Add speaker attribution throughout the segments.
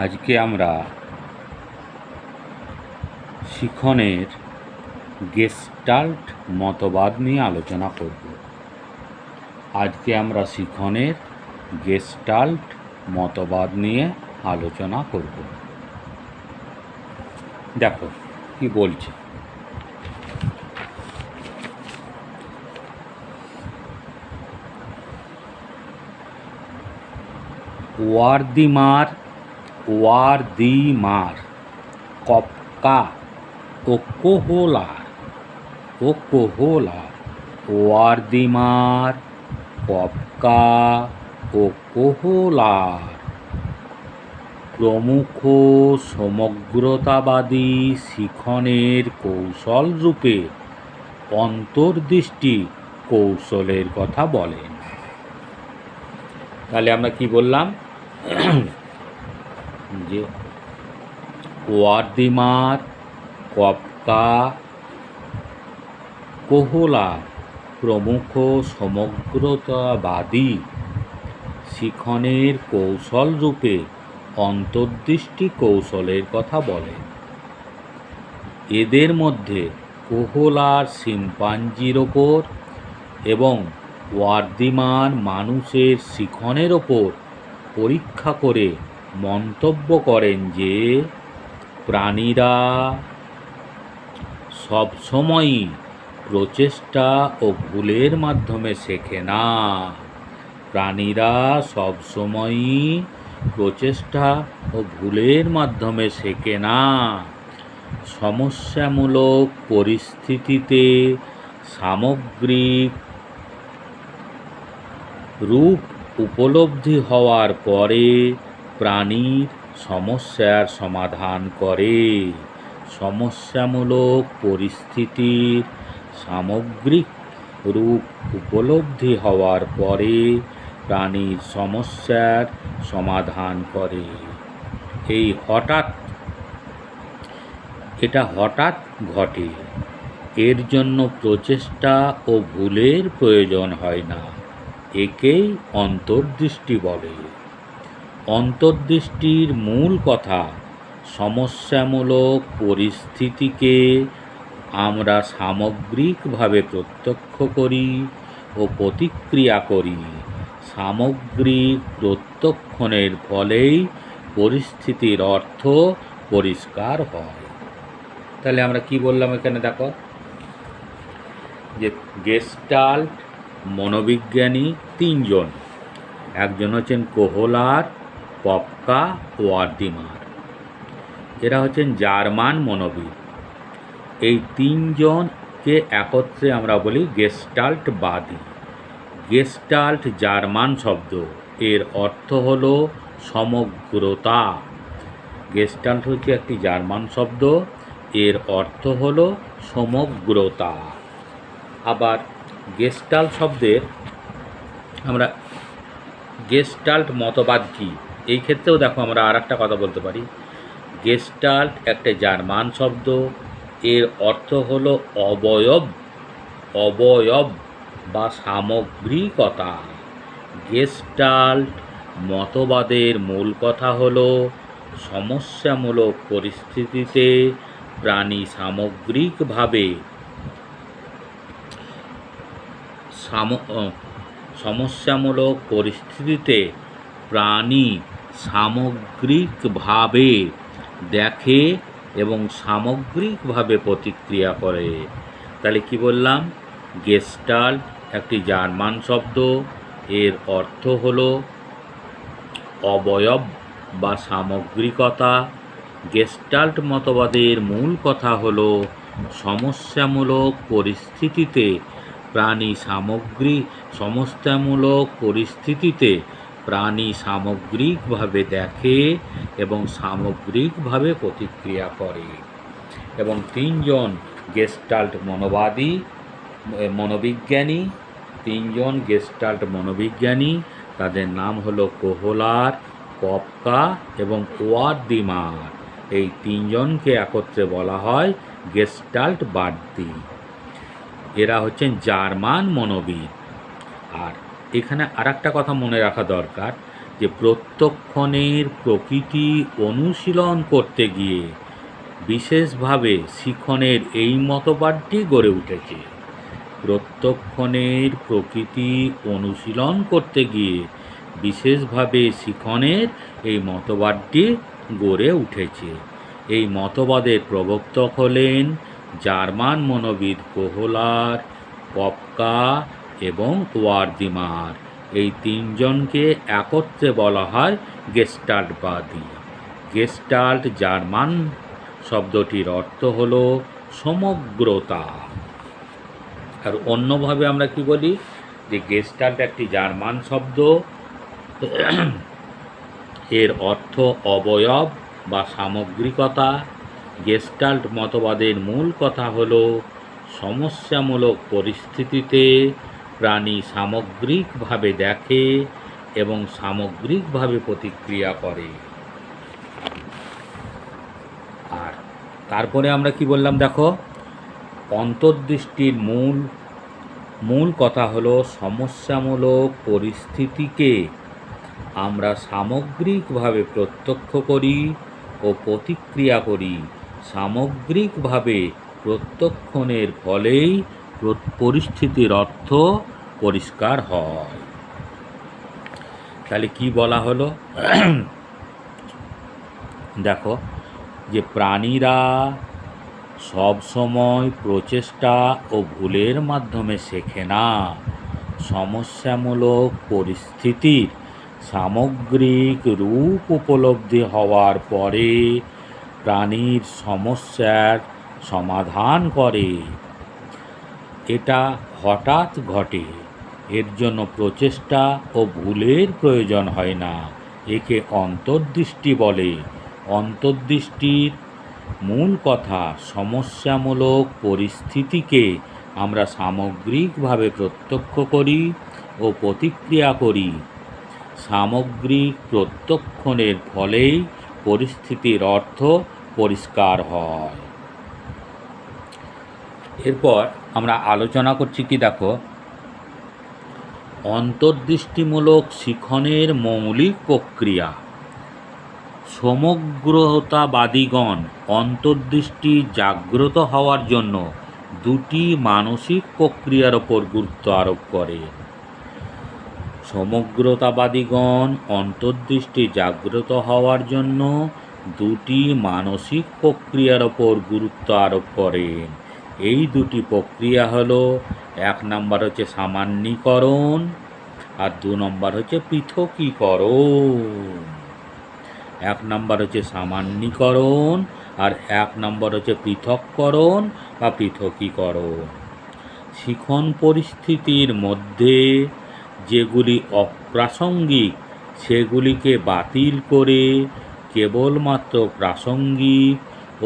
Speaker 1: আজকে আমরা শিখনের গেস্টাল্ট মতবাদ নিয়ে আলোচনা করব। দেখো কি বলছে। ওয়ার্দিমার কপকা ও কোহলার ওয়ার্দিমার কপকা ও কোহলার প্রমুখ সমগ্রতাবাদী শিখনের কৌশল রূপে অন্তর্দৃষ্টি কৌশলের কথা বলেন। তাহলে আমরা কি বললাম যে ওয়ার্দিমার কপকা কোহলার প্রমুখ সমগ্রতাবাদী শিখনের কৌশল রূপে অন্তর্দৃষ্টি কৌশলের কথা বলেন। এদের মধ্যে কোহলার শিম্পাঞ্জির ওপর এবং ওয়ার্দিমার মানুষের শিখনের ওপর পরীক্ষা করে মন্তব্য করেন যে প্রাণীরা সবসময়ই প্রচেষ্টা ও ভুলের মাধ্যমে শেখে না। সমস্যামূলক পরিস্থিতিতে সামগ্রিক রূপ উপলব্ধি হওয়ার পরে প্রাণীর সমস্যার সমাধান করে। সমস্যামূলক পরিস্থিতির সামগ্রিক রূপ উপলব্ধি হওয়ার পরে প্রাণীর সমস্যার সমাধান করে। এটা হঠাৎ ঘটে। এর জন্য প্রচেষ্টা ও ভুলের প্রয়োজন হয় না। একেই অন্তর্দৃষ্টি বলে। অন্তর্দৃষ্টির মূল কথা, সমস্যামূলক পরিস্থিতিকে আমরা সামগ্রিকভাবে প্রত্যক্ষ করি ও প্রতিক্রিয়া করি। সামগ্রিক প্রত্যক্ষণের ফলেই পরিস্থিতির অর্থ পরিষ্কার হয়। তাহলে আমরা কি বললাম এখানে দেখো, যে গেস্টাল্ট মনোবিজ্ঞানী তিনজন, একজন হচ্ছেন কোহলার, কপকা, ওয়ার্দিমার। এরা হচ্ছেন জার্মান মনোবিদ। এই তিনজনকে একত্রে আমরা বলি গেস্টাল্টবাদী। গেস্টাল্ট জার্মান শব্দ, এর অর্থ হলো সমগ্রতা। গেস্টাল্ট হচ্ছে একটি জার্মান শব্দ, এর অর্থ হলো সমগ্রতা। আবার গেস্টাল্ট শব্দের আমরা গেস্টাল্ট মতবাদ কি, এই ক্ষেত্রেও দেখো আমরা আর একটা কথা বলতে পারি। গেস্টাল্ট একটা জার্মান শব্দ, এর অর্থ হলো অবয়ব বা সামগ্রিকতা। গেস্টাল্ট মতবাদের মূল কথা হলো সমস্যামূলক পরিস্থিতিতে প্রাণী সামগ্রিকভাবে দেখে এবং সামগ্রিকভাবে প্রতিক্রিয়া করে। তাহলে কি বললাম, গেস্টাল্ট একটি জার্মান শব্দ, এর অর্থ হলো অবয়ব বা সামগ্রিকতা। গেস্টাল্ট মতবাদের মূল কথা হলো সমস্যামূলক পরিস্থিতিতে প্রাণী সামগ্রিকভাবে দেখে এবং সামগ্রিকভাবে প্রতিক্রিয়া করে। এবং তিনজন গেস্টাল্ট মনোবিজ্ঞানী, তাদের নাম হলো কোহলার, কপকা এবং ওয়ার্দিমার। এই তিনজনকে একত্রে বলা হয় গেস্টাল্টবাদী। এরা হচ্ছেন জার্মান মনোবিদ। আর এখানে আর একটা কথা মনে রাখা দরকার, যে প্রত্যক্ষণের প্রকৃতি অনুশীলন করতে গিয়ে বিশেষভাবে শিখনের এই মতবাদটি গড়ে উঠেছে। প্রত্যক্ষণের প্রকৃতি অনুশীলন করতে গিয়ে বিশেষভাবে শিখনের এই মতবাদটি গড়ে উঠেছে। এই মতবাদের প্রবর্তক হলেন জার্মান মনোবিদ কোহলার, কফকা এবং ওয়ার্দিমার। এই তিনজনকে একত্রে বলা হয় গেস্টাল্টবাদী। গেস্টাল্ট জার্মান শব্দটির অর্থ হল সমগ্রতা। আর অন্যভাবে আমরা কি বলি, যে গেস্টাল্ট একটি জার্মান শব্দ, এর অর্থ অবয়ব বা সামগ্রিকতা। গেস্টাল্ট মতবাদের মূল কথা হল সমস্যামূলক পরিস্থিতিতে প্রাণী সামগ্রিকভাবে দেখে এবং সামগ্রিকভাবে প্রতিক্রিয়া করে। আর তারপরে আমরা কি বললাম দেখো, অন্তর্দৃষ্টির মূল কথা হলো সমস্যামূলক পরিস্থিতিকে আমরা সামগ্রিকভাবে প্রত্যক্ষ করি ও প্রতিক্রিয়া করি। সামগ্রিকভাবে প্রত্যক্ষণের ফলেই পরিস্থিতির অর্থ পরিষ্কার হয়। তাহলে কি বলা হলো, দেখো যে প্রাণীরা সব সময় প্রচেষ্টা ও ভুলের মাধ্যমে শেখে না। সমস্যামূলক পরিস্থিতির সামগ্রিক রূপ উপলব্ধি হওয়ার পরে প্রাণীর সমস্যার সমাধান করে। এটা হঠাৎ ঘটে, এর জন্য প্রচেষ্টা ও ভুলের প্রয়োজন হয় না। একে অন্তর্দৃষ্টি বলে। অন্তর্দৃষ্টির মূল কথা, সমস্যামূলক পরিস্থিতিকে আমরা সামগ্রিকভাবে প্রত্যক্ষ করি ও প্রতিক্রিয়া করি। সামগ্রিক প্রত্যক্ষণের ফলেই পরিস্থিতির অর্থ পরিষ্কার হয়। এরপর আমরা আলোচনা করছি কি দেখো, অন্তর্দৃষ্টিমূলক শিখনের মৌলিক প্রক্রিয়া। সমগ্রতাবাদীগণ অন্তর্দৃষ্টি জাগ্রত হওয়ার জন্য দুটি মানসিক প্রক্রিয়ার ওপর গুরুত্ব আরোপ করে। সমগ্রতাবাদীগণ অন্তর্দৃষ্টি জাগ্রত হওয়ার জন্য দুটি মানসিক প্রক্রিয়ার ওপর গুরুত্ব আরোপ করেন। এই দুটি প্রক্রিয়া হলো, এক নম্বর হচ্ছে সামান্যীকরণ আর 2 নম্বর হচ্ছে পৃথকীকরণ। 1 নম্বর হচ্ছে সামান্যীকরণ আর 1 নম্বর হচ্ছে পৃথককরণ বা পৃথকীকরণ। শিখন পরিস্থিতির মধ্যে যেগুলি অপ্রাসঙ্গিক সেগুলিকে বাতিল করে কেবলমাত্র প্রাসঙ্গিক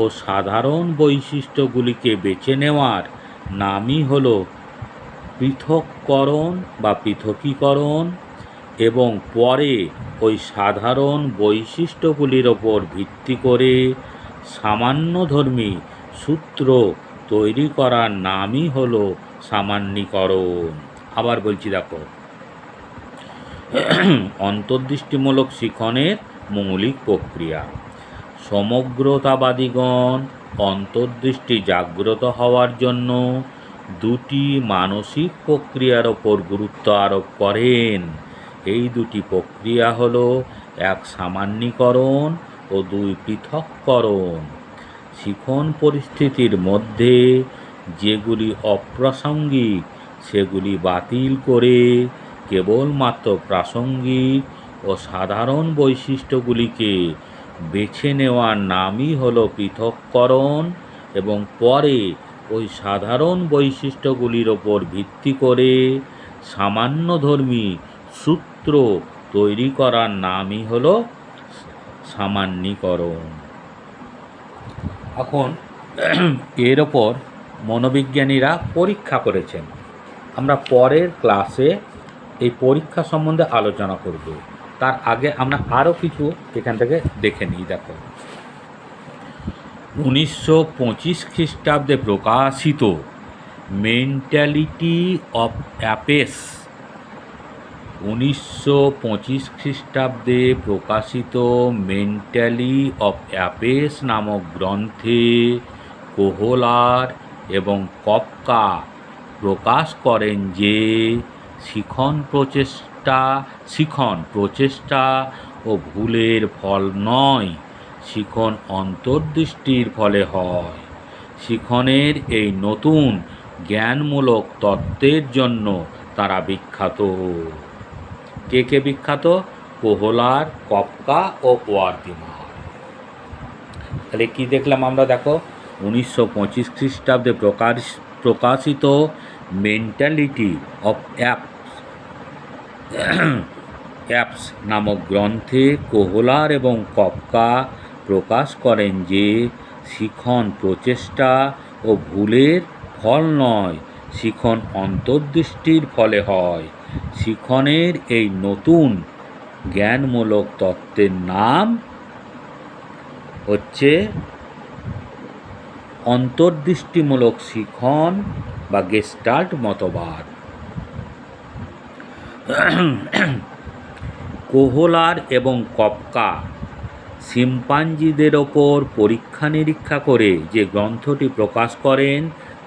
Speaker 1: ও সাধারণ বৈশিষ্ট্যগুলিকে বেছে নেওয়ার নামই হল পৃথককরণ বা পৃথকীকরণ, এবং পরে ওই সাধারণ বৈশিষ্ট্যগুলির ওপর ভিত্তি করে সামান্যধর্মী সূত্র তৈরি করার নামই হল সামান্যীকরণ। আবার বলছি দেখো, অন্তর্দৃষ্টিমূলক শিখনের মৌলিক প্রক্রিয়া। সমগ্রতাবাদীগণ অন্তর্দৃষ্টি জাগ্রত হওয়ার জন্য দুটি মানসিক প্রক্রিয়ার ওপর গুরুত্ব আরোপ করেন। এই দুটি প্রক্রিয়া হল, 1 সামান্যীকরণ ও 2 পৃথককরণ। শিখন পরিস্থিতির মধ্যে যেগুলি অপ্রাসঙ্গিক সেগুলি বাতিল করে কেবলমাত্র প্রাসঙ্গিক ও সাধারণ বৈশিষ্ট্যগুলিকে বেছে নেওয়ার নামই হল পৃথককরণ, এবং পরে ওই সাধারণ বৈশিষ্ট্যগুলির ওপর ভিত্তি করে সামান্যধর্মী সূত্র তৈরি করার নামই হল সামান্যীকরণ। এখন এর ওপর মনোবিজ্ঞানীরা পরীক্ষা করেছেন। আমরা পরের ক্লাসে এই পরীক্ষা সম্বন্ধে আলোচনা করব। তার আগে আমরা আরও কিছু এখান থেকে দেখে নিই। দেখো, 1925 খ্রিস্টাব্দে প্রকাশিত মেন্টালিটি অফ অ্যাপেস 1925 খ্রিস্টাব্দে প্রকাশিত মেন্টালি অফ অ্যাপেস নামক গ্রন্থে কোহলার এবং কফকা প্রকাশ করেন যে শিখন প্রচেষ্টা ও ভুলের ফল নয়, শিখন অন্তর্দৃষ্টির ফলে হয়। শিখনের এই নতুন জ্ঞানমূলক তত্ত্বের জন্য তারা বিখ্যাত। কে কে বিখ্যাত? কোহলার, কফকা ও ওয়ার্দিমার। তাহলে কি দেখলাম আমরা? দেখো, 1925 খ্রিস্টাব্দে প্রকাশিত মেন্টালিটি অফ অ্যাপস নামক গ্রন্থে কোহলার এবং কফকা প্রকাশ করেন যে শিখন প্রচেষ্টা ও ভুলের ফল নয়, শিখন অন্তর্দৃষ্টির ফলে হয়। শিখনের এই নতুন জ্ঞানমূলক তত্ত্বের নাম হচ্ছে অন্তর্দৃষ্টিমূলক শিখন বা গেস্টাল্ট মতবাদ। কোহলার এবং কফকা শিম্পাঞ্জিদের ওপর পরীক্ষা নিরীক্ষা করে যে গ্রন্থটি প্রকাশ করেন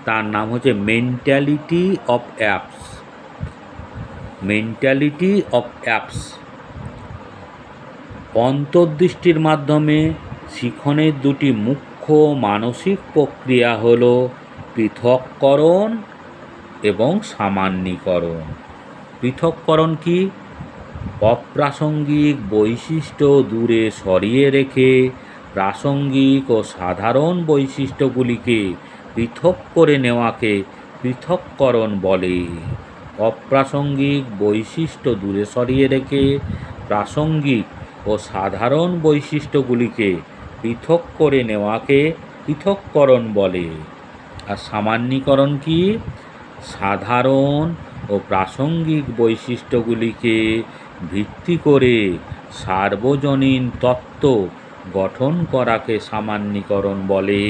Speaker 1: তার নাম হচ্ছে mentality of apes. Mentality of apes অন্তর্দৃষ্টির মাধ্যমে শিখনের দুটি মুখ্য মানসিক প্রক্রিয়া হল পৃথককরণ এবং সামান্যীকরণ। পৃথককরণ কি? অপ্রাসঙ্গিক বৈশিষ্ট্য দূরে সরিয়ে রেখে প্রাসঙ্গিক ও সাধারণ বৈশিষ্ট্যগুলিকে পৃথক করে নেওয়াকে পৃথককরণ বলে। অপ্রাসঙ্গিক বৈশিষ্ট্য দূরে সরিয়ে রেখে প্রাসঙ্গিক ও সাধারণ বৈশিষ্ট্যগুলিকে পৃথক করে নেওয়াকে পৃথককরণ বলে। আর সামান্যীকরণ কি? সাধারণ ও প্রাসঙ্গিক বৈশিষ্ট্যগুলিকে ভিত্তি করে সার্বজনীন তত্ত্ব গঠন করাকে সামান্যীকরণ বলে।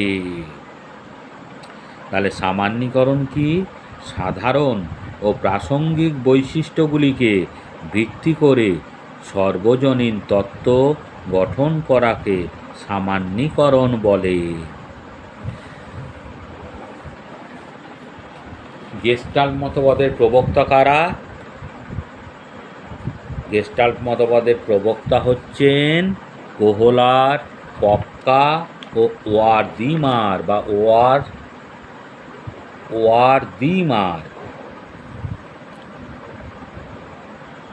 Speaker 1: তাহলে সামান্যীকরণ কি? সাধারণ ও প্রাসঙ্গিক বৈশিষ্ট্যগুলিকে ভিত্তি করে সর্বজনীন তত্ত্ব গঠন করাকে সামান্যীকরণ বলে। গেস্টাল্ট মতবাদের প্রবক্তা কারা? গেস্টাল্ট মতবাদের প্রবক্তা হচ্ছেন কোহলার, কফকা ও ওয়ার্দিমার।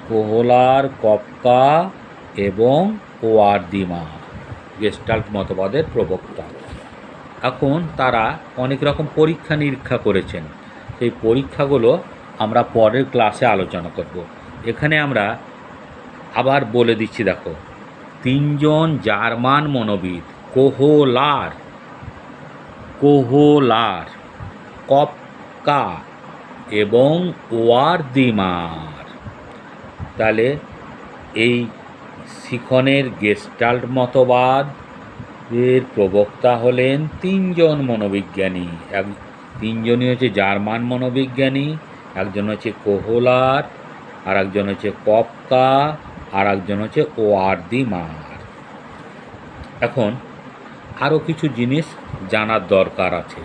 Speaker 1: কোহলার, কফকা এবং ওয়ার্দিমার গেস্টাল্ট মতবাদের প্রবক্তা। এখন তারা অনেক রকম পরীক্ষা নিরীক্ষা করেছেন। সেই পরীক্ষাগুলো আমরা পরের ক্লাসে আলোচনা করব। এখানে আমরা আবার বলে দিচ্ছি, দেখো, তিনজন জার্মান মনোবিদ কোহলার, কফকা এবং ওয়ার্দিমার। তাহলে এই শিখনের গেস্টাল্ট মতবাদের প্রবক্তা হলেন তিনজন মনোবিজ্ঞানী। তিনজনই হচ্ছে জার্মান মনোবিজ্ঞানী। একজন হচ্ছে কোহলার, আর একজন হচ্ছে কফকা, আর একজন হচ্ছে ওয়ার্দিমার। এখন আরও কিছু জিনিস জানার দরকার আছে।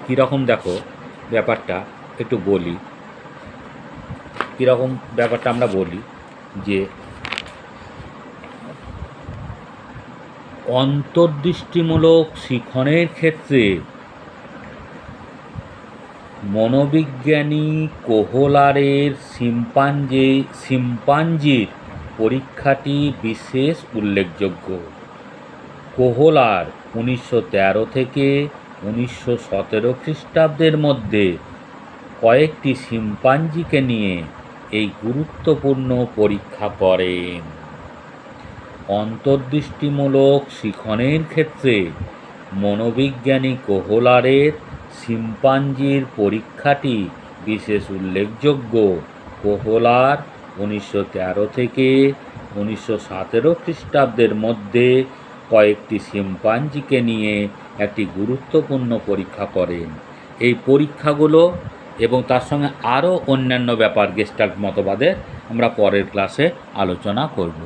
Speaker 1: কীরকম দেখো ব্যাপারটা একটু বলি। কীরকম ব্যাপারটা আমরা বলি যে অন্তর্দৃষ্টিমূলক শিখনের ক্ষেত্রে মনোবিজ্ঞানী কোহলারের শিম্পাঞ্জির পরীক্ষাটি বিশেষ উল্লেখযোগ্য। কোহলার 1913 থেকে 1917 খ্রিস্টাব্দের মধ্যে কয়েকটি শিম্পাঞ্জিকে নিয়ে এই গুরুত্বপূর্ণ পরীক্ষা করেন। অন্তর্দৃষ্টিমূলক শিখনের ক্ষেত্রে মনোবিজ্ঞানী কোহলারের শিম্পাঞ্জির পরীক্ষাটি বিশেষ উল্লেখযোগ্য। কোহলার 1913 থেকে 1917 খ্রিস্টাব্দের মধ্যে কয়েকটি শিম্পাঞ্জিকে নিয়ে একটি গুরুত্বপূর্ণ পরীক্ষা করেন। এই এবং তার সঙ্গে আরও অন্যান্য ব্যাপার গেস্টাল্ট মতবাদের আমরা পরের ক্লাসে আলোচনা করব।